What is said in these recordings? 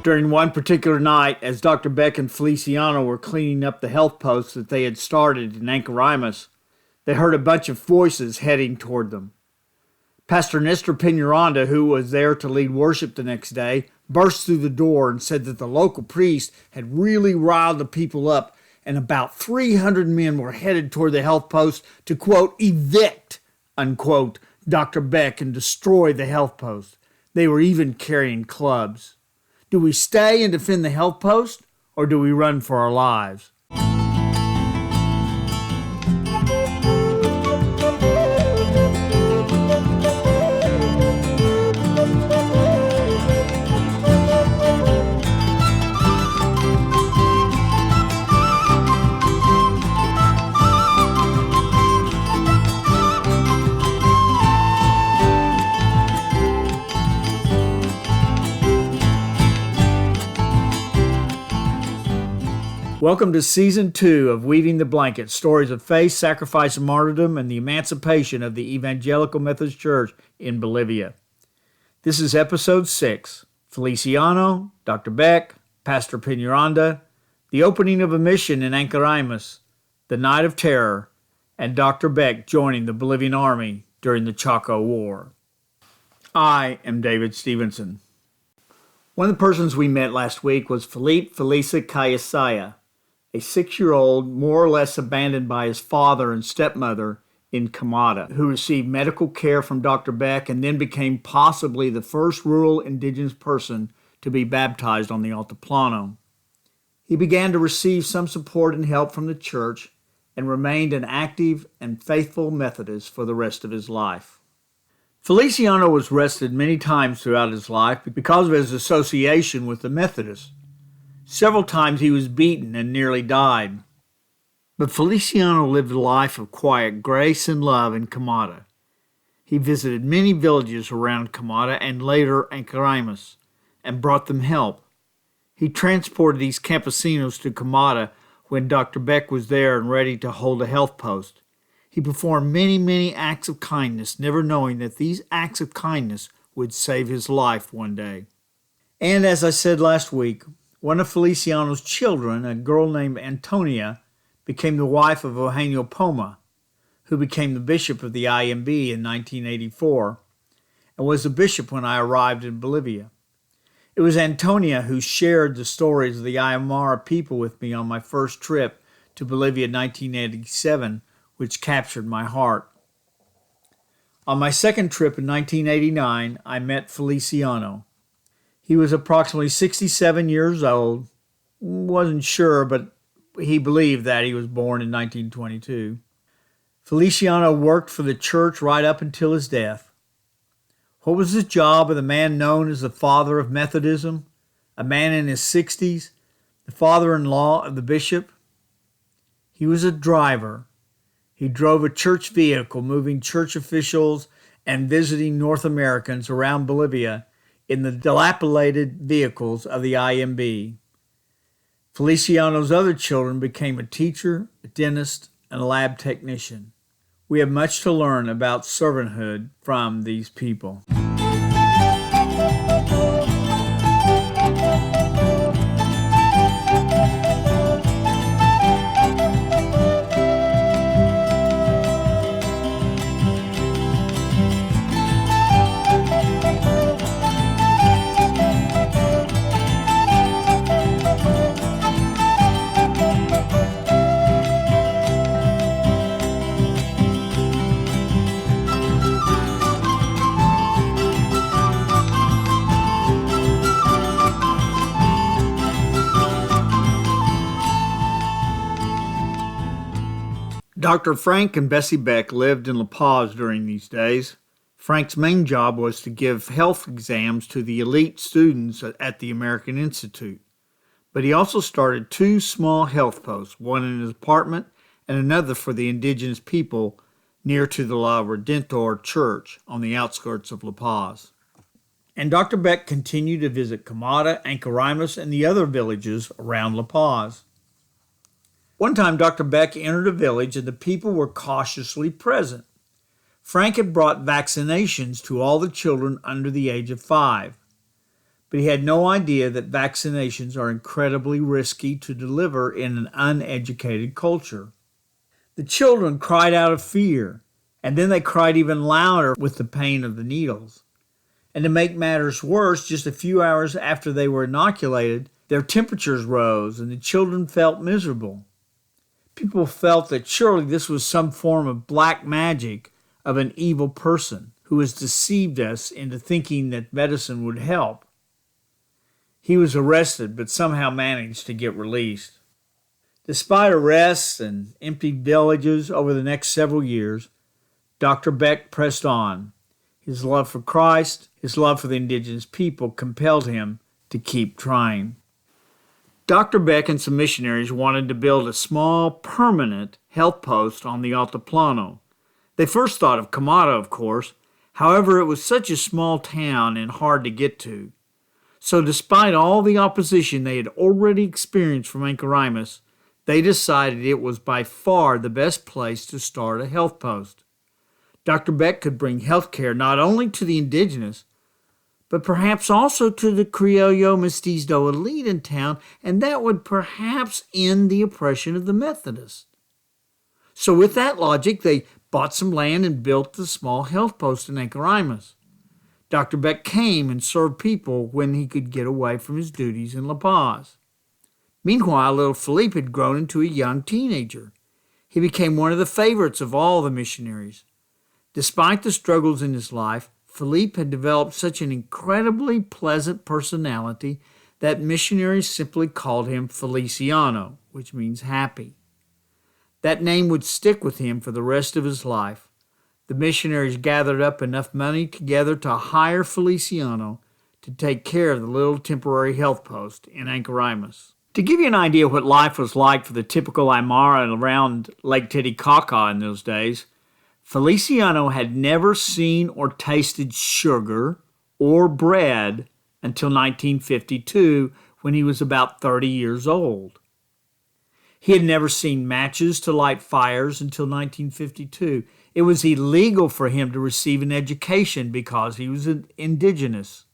During one particular night, as Dr. Beck and Feliciano were cleaning up the health post that they had started in Ancoraimes, they heard a bunch of voices heading toward them. Pastor Nestor Peñaranda, who was there to lead worship the next day, burst through the door and said that the local priest had really riled the people up, and about 300 men were headed toward the health post to, quote, evict, unquote, Dr. Beck and destroy the health post. They were even carrying clubs. Do we stay and defend the health post, or do we run for our lives? Welcome to Season 2 of Weaving the Blanket, stories of faith, sacrifice, and martyrdom, and the emancipation of the Evangelical Methodist Church in Bolivia. This is Episode 6, Feliciano, Dr. Beck, Pastor Peñaranda, the opening of a mission in Ancoraimes, the Night of Terror, and Dr. Beck joining the Bolivian Army during the Chaco War. I am David Stevenson. One of the persons we met last week was Felipe Cayasaya, a 6-year-old more or less abandoned by his father and stepmother in Camada, who received medical care from Dr. Beck and then became possibly the first rural indigenous person to be baptized on the Altiplano. He began to receive some support and help from the church and remained an active and faithful Methodist for the rest of his life. Feliciano was arrested many times throughout his life because of his association with the Methodists. Several times he was beaten and nearly died. But Feliciano lived a life of quiet grace and love in Camada. He visited many villages around Camada and later Ancoraimes and brought them help. He transported these campesinos to Camada when Dr. Beck was there and ready to hold a health post. He performed many acts of kindness, never knowing that these acts of kindness would save his life one day. And as I said last week, one of Feliciano's children, a girl named Antonia, became the wife of Eugenio Poma, who became the bishop of the IMB in 1984 and was the bishop when I arrived in Bolivia. It was Antonia who shared the stories of the Aymara people with me on my first trip to Bolivia in 1987, which captured my heart. On my second trip in 1989, I met Feliciano. He was approximately 67 years old, wasn't sure, but he believed that he was born in 1922. Feliciano worked for the church right up until his death. What was the job of the man known as the father of Methodism, a man in his 60s, the father-in-law of the bishop? He was a driver. He drove a church vehicle moving church officials and visiting North Americans around Bolivia in the dilapidated vehicles of the IMB. Feliciano's other children became a teacher, a dentist, and a lab technician. We have much to learn about servanthood from these people. Dr. Frank and Bessie Beck lived in La Paz during these days. Frank's main job was to give health exams to the elite students at the American Institute. But he also started 2 small health posts, one in his apartment and another for the indigenous people near to the La Redentor Church on the outskirts of La Paz. And Dr. Beck continued to visit Camada, Ancoraimes, and the other villages around La Paz. One time, Dr. Beck entered a village and the people were cautiously present. Frank had brought vaccinations to all the children under the age of 5. But he had no idea that vaccinations are incredibly risky to deliver in an uneducated culture. The children cried out of fear, and then they cried even louder with the pain of the needles. And to make matters worse, just a few hours after they were inoculated, their temperatures rose and the children felt miserable. People felt that surely this was some form of black magic of an evil person who has deceived us into thinking that medicine would help. He was arrested, but somehow managed to get released. Despite arrests and emptied villages over the next several years, Dr. Beck pressed on. His love for Christ, his love for the indigenous people compelled him to keep trying. Dr. Beck and some missionaries wanted to build a small, permanent health post on the Altiplano. They first thought of Camada, of course. However, it was such a small town and hard to get to. So despite all the opposition they had already experienced from Ancoraimes, they decided it was by far the best place to start a health post. Dr. Beck could bring health care not only to the indigenous, but perhaps also to the Criollo Mestizo elite in town, and that would perhaps end the oppression of the Methodists. So with that logic, they bought some land and built the small health post in Ancoraimes. Dr. Beck came and served people when he could get away from his duties in La Paz. Meanwhile, little Felipe had grown into a young teenager. He became one of the favorites of all the missionaries. Despite the struggles in his life, Felipe had developed such an incredibly pleasant personality that missionaries simply called him Feliciano, which means happy. That name would stick with him for the rest of his life. The missionaries gathered up enough money together to hire Feliciano to take care of the little temporary health post in Ancoraimes. To give you an idea of what life was like for the typical Aymara around Lake Titicaca in those days, Feliciano had never seen or tasted sugar or bread until 1952, when he was about 30 years old. He had never seen matches to light fires until 1952. It was illegal for him to receive an education because he was indigenous.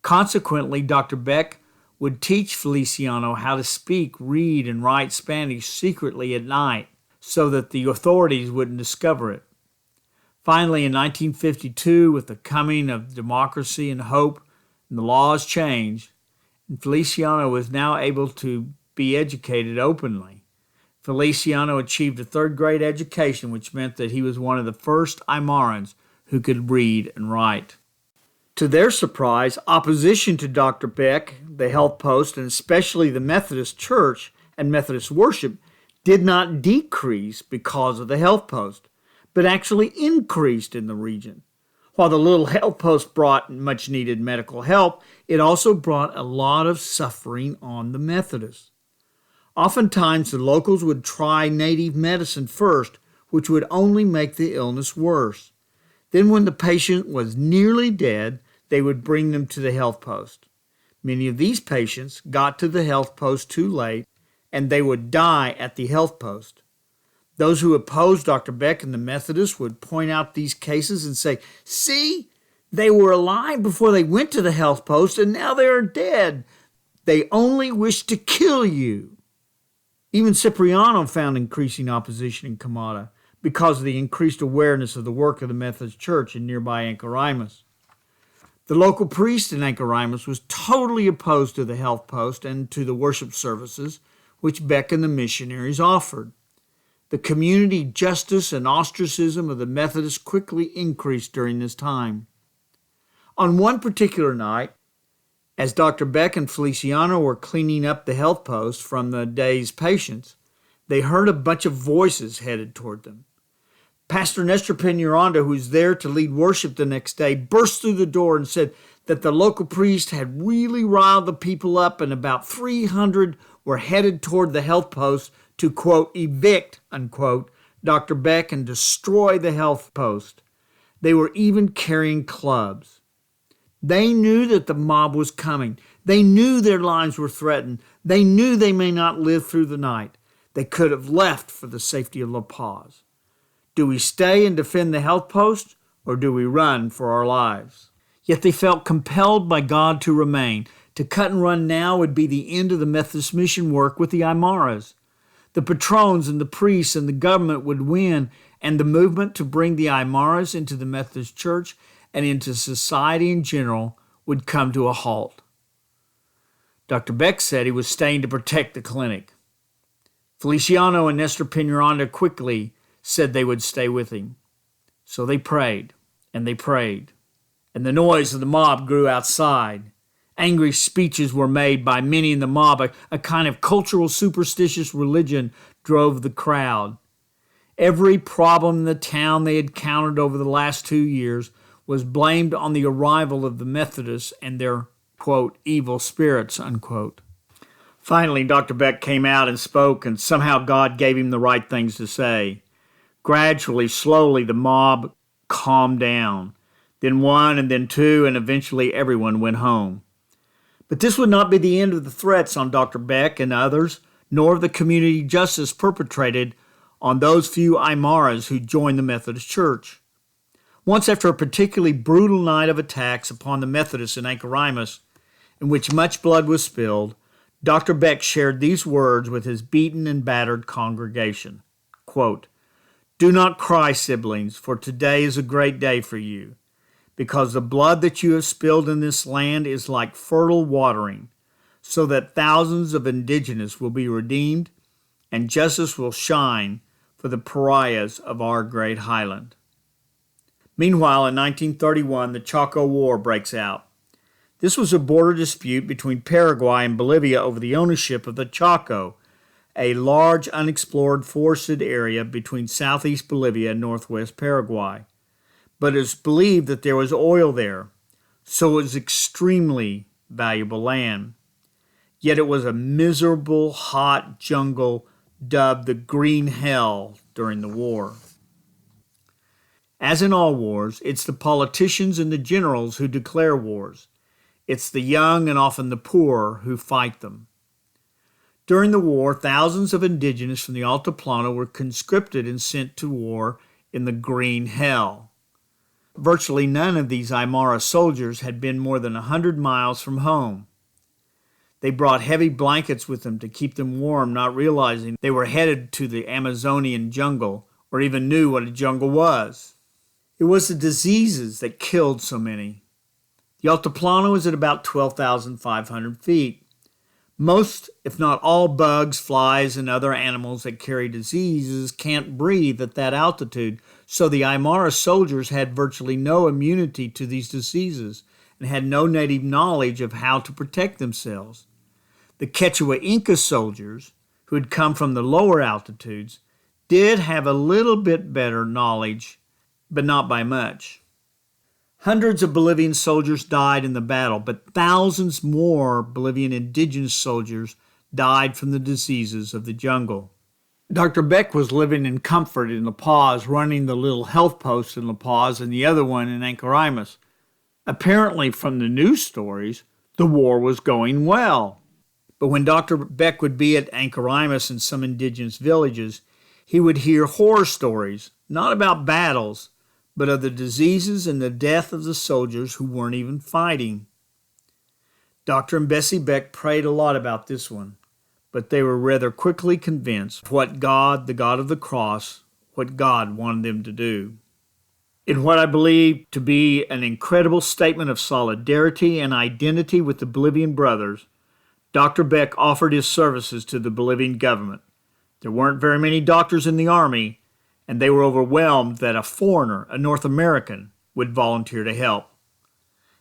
Consequently, Dr. Beck would teach Feliciano how to speak, read, and write Spanish secretly at night so that the authorities wouldn't discover it. Finally, in 1952, with the coming of democracy and hope, and the laws changed, and Feliciano was now able to be educated openly. Feliciano achieved a third-grade education, which meant that he was one of the first Aymarans who could read and write. To their surprise, opposition to Dr. Beck, the health post, and especially the Methodist Church and Methodist worship did not decrease because of the health post, but actually increased in the region. While the little health post brought much needed medical help, it also brought a lot of suffering on the Methodists. Oftentimes, the locals would try native medicine first, which would only make the illness worse. Then when the patient was nearly dead, they would bring them to the health post. Many of these patients got to the health post too late, and they would die at the health post. Those who opposed Dr. Beck and the Methodists would point out these cases and say, "See, they were alive before they went to the health post, and now they are dead. They only wish to kill you." Even Cipriano found increasing opposition in Camada because of the increased awareness of the work of the Methodist Church in nearby Ancoraimes. The local priest in Ancoraimes was totally opposed to the health post and to the worship services which Beck and the missionaries offered. The community justice and ostracism of the Methodists quickly increased during this time. On one particular night, as Dr. Beck and Feliciano were cleaning up the health post from the day's patients, they heard a bunch of voices headed toward them. Pastor Nestor Peñaranda, who was there to lead worship the next day, burst through the door and said that the local priest had really riled the people up, and about 300 were headed toward the health post to, quote, evict, unquote, Dr. Beck and destroy the health post. They were even carrying clubs. They knew that the mob was coming. They knew their lives were threatened. They knew they may not live through the night. They could have left for the safety of La Paz. Do we stay and defend the health post, or do we run for our lives? Yet they felt compelled by God to remain. To cut and run now would be the end of the Methodist mission work with the Aymaras. The patrons and the priests and the government would win, and the movement to bring the Aymaras into the Methodist Church and into society in general would come to a halt. Dr. Beck said he was staying to protect the clinic. Feliciano and Nestor Peñaranda quickly said they would stay with him. So they prayed, and the noise of the mob grew outside. Angry speeches were made by many in the mob. A kind of cultural superstitious religion drove the crowd. Every problem in the town they had encountered over the last 2 years was blamed on the arrival of the Methodists and their, quote, evil spirits, unquote. Finally, Dr. Beck came out and spoke, and somehow God gave him the right things to say. Gradually, slowly, the mob calmed down. Then one, and then two, and eventually everyone went home. But this would not be the end of the threats on Dr. Beck and others, nor of the community justice perpetrated on those few Aymaras who joined the Methodist Church. Once, after a particularly brutal night of attacks upon the Methodists in Ancoraimes, in which much blood was spilled, Dr. Beck shared these words with his beaten and battered congregation. Quote, "Do not cry, siblings, for today is a great day for you, because the blood that you have spilled in this land is like fertile watering, so that thousands of indigenous will be redeemed, and justice will shine for the pariahs of our great highland." Meanwhile, in 1931, the Chaco War breaks out. This was a border dispute between Paraguay and Bolivia over the ownership of the Chaco, a large unexplored forested area between southeast Bolivia and northwest Paraguay. But it is believed that there was oil there, so it was extremely valuable land. Yet it was a miserable, hot jungle dubbed the Green Hell during the war. As in all wars, it's the politicians and the generals who declare wars. It's the young and often the poor who fight them. During the war, thousands of indigenous from the Altiplano were conscripted and sent to war in the Green Hell. Virtually none of these Aymara soldiers had been more than 100 miles from home. They brought heavy blankets with them to keep them warm, not realizing they were headed to the Amazonian jungle or even knew what a jungle was. It was the diseases that killed so many. The Altiplano is at about 12,500 feet. Most, if not all, bugs, flies, and other animals that carry diseases can't breathe at that altitude, so the Aymara soldiers had virtually no immunity to these diseases and had no native knowledge of how to protect themselves. The Quechua Inca soldiers, who had come from the lower altitudes, did have a little bit better knowledge, but not by much. Hundreds of Bolivian soldiers died in the battle, but thousands more Bolivian indigenous soldiers died from the diseases of the jungle. Dr. Beck was living in comfort in La Paz, running the little health post in La Paz and the other one in Ancoraimes. Apparently, from the news stories, the war was going well. But when Dr. Beck would be at Ancoraimes and some indigenous villages, he would hear horror stories, not about battles, but of the diseases and the death of the soldiers who weren't even fighting. Dr. and Bessie Beck prayed a lot about this one, but they were rather quickly convinced of what God, the God of the cross, what God wanted them to do. In what I believe to be an incredible statement of solidarity and identity with the Bolivian brothers, Dr. Beck offered his services to the Bolivian government. There weren't very many doctors in the Army, and they were overwhelmed that a foreigner, a North American, would volunteer to help.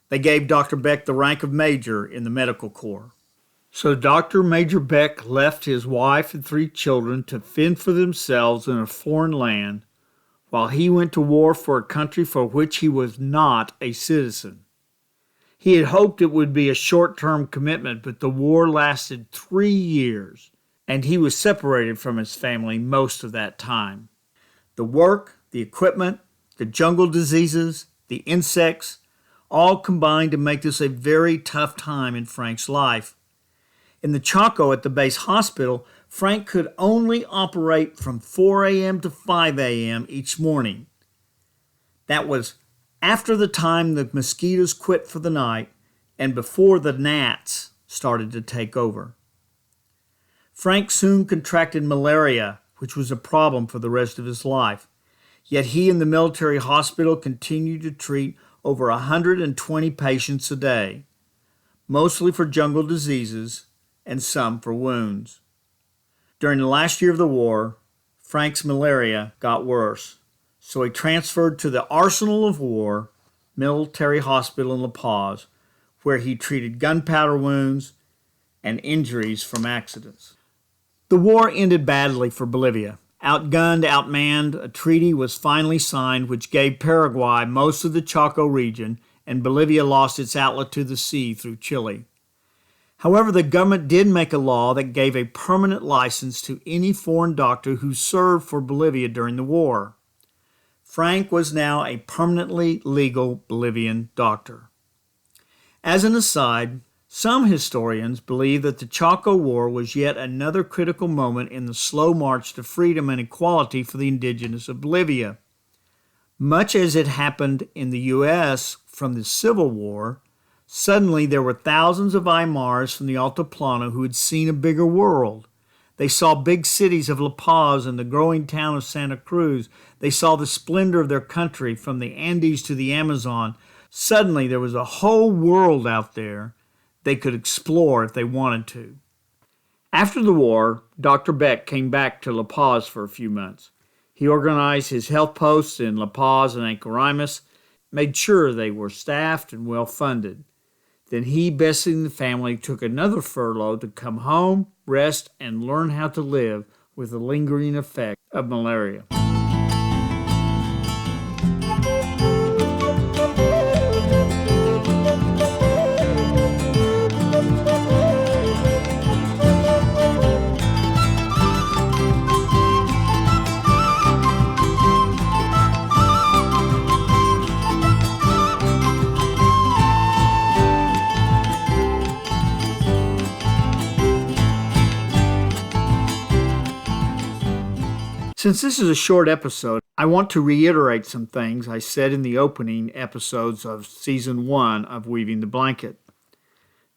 They gave Dr. Beck the rank of major in the medical corps. So Dr. Major Beck left his wife and 3 children to fend for themselves in a foreign land, while he went to war for a country for which he was not a citizen. He had hoped it would be a short-term commitment, but the war lasted 3 years, and he was separated from his family most of that time. The work, the equipment, the jungle diseases, the insects, all combined to make this a very tough time in Frank's life. In the Chaco at the base hospital, Frank could only operate from 4 a.m. to 5 a.m. each morning. That was after the time the mosquitoes quit for the night and before the gnats started to take over. Frank soon contracted malaria, which was a problem for the rest of his life. Yet he and the military hospital continued to treat over 120 patients a day, mostly for jungle diseases and some for wounds. During the last year of the war, Frank's malaria got worse, so he transferred to the Arsenal of War Military Hospital in La Paz, where he treated gunpowder wounds and injuries from accidents. The war ended badly for Bolivia. Outgunned, outmanned, a treaty was finally signed which gave Paraguay most of the Chaco region, and Bolivia lost its outlet to the sea through Chile. However, the government did make a law that gave a permanent license to any foreign doctor who served for Bolivia during the war. Frank was now a permanently legal Bolivian doctor. As an aside, some historians believe that the Chaco War was yet another critical moment in the slow march to freedom and equality for the indigenous of Bolivia. Much as it happened in the U.S. from the Civil War, suddenly there were thousands of Aymaras from the Altiplano who had seen a bigger world. They saw big cities of La Paz and the growing town of Santa Cruz. They saw the splendor of their country from the Andes to the Amazon. Suddenly there was a whole world out there they could explore if they wanted to. After the war, Dr. Beck came back to La Paz for a few months. He organized his health posts in La Paz and Ancoraimes, made sure they were staffed and well funded. Then he, Bessie, and the family took another furlough to come home, rest, and learn how to live with the lingering effect of malaria. Since this is a short episode, I want to reiterate some things I said in the opening episodes of Season 1 of Weaving the Blanket.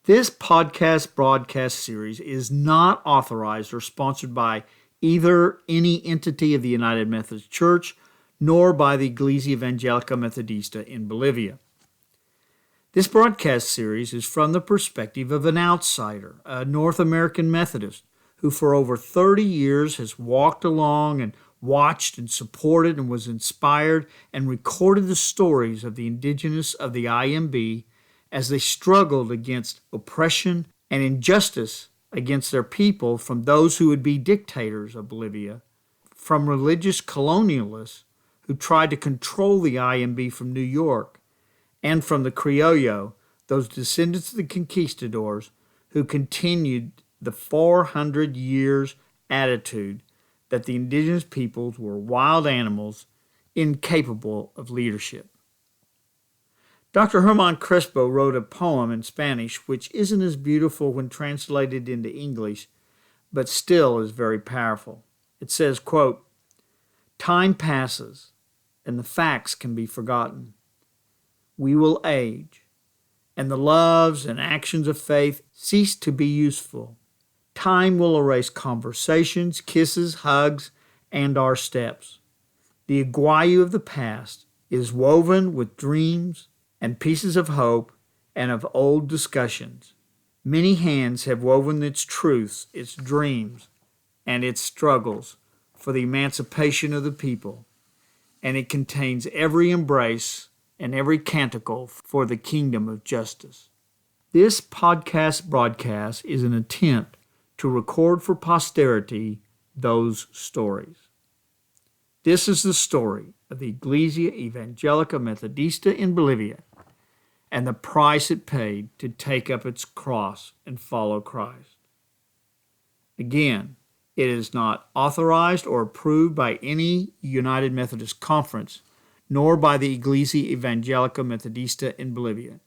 This podcast broadcast series is not authorized or sponsored by either any entity of the United Methodist Church nor by the Iglesia Evangelica Metodista in Bolivia. This broadcast series is from the perspective of an outsider, a North American Methodist, who for over 30 years has walked along and watched and supported and was inspired and recorded the stories of the indigenous of the IMB as they struggled against oppression and injustice against their people from those who would be dictators of Bolivia, from religious colonialists who tried to control the IMB from New York, and from the Criollo, those descendants of the conquistadors who continued the 400 years attitude that the indigenous peoples were wild animals incapable of leadership. Dr. Herman Crespo wrote a poem in Spanish which isn't as beautiful when translated into English, but still is very powerful. It says, quote, "Time passes and the facts can be forgotten. We will age, and the loves and actions of faith cease to be useful. Time will erase conversations, kisses, hugs, and our steps. The aguayo of the past is woven with dreams and pieces of hope and of old discussions. Many hands have woven its truths, its dreams, and its struggles for the emancipation of the people, and it contains every embrace and every canticle for the kingdom of justice." This podcast broadcast is an attempt to record for posterity those stories. This is the story of the Iglesia Evangelica Metodista in Bolivia and the price it paid to take up its cross and follow Christ. Again, it is not authorized or approved by any United Methodist Conference, nor by the Iglesia Evangelica Metodista in Bolivia.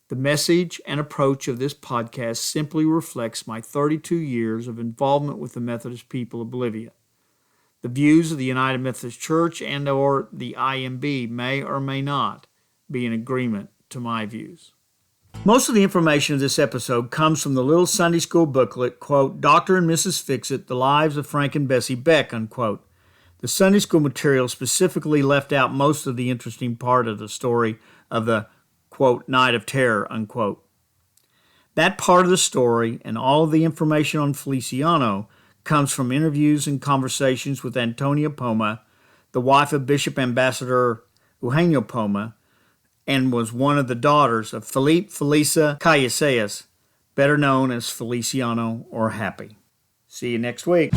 The message and approach of this podcast simply reflects my 32 years of involvement with the Methodist people of Bolivia. The views of the United Methodist Church and or the IMB may or may not be in agreement to my views. Most of the information of this episode comes from the little Sunday school booklet, quote, Dr. and Mrs. Fixit, The Lives of Frank and Bessie Beck, unquote. The Sunday school material specifically left out most of the interesting part of the story of the, quote, Night of Terror, unquote. That part of the story and all of the information on Feliciano comes from interviews and conversations with Antonia Poma, the wife of Bishop Ambassador Eugenio Poma, and was one of the daughters of Felipe Felisa Callaseas, better known as Feliciano or Happy. See you next week.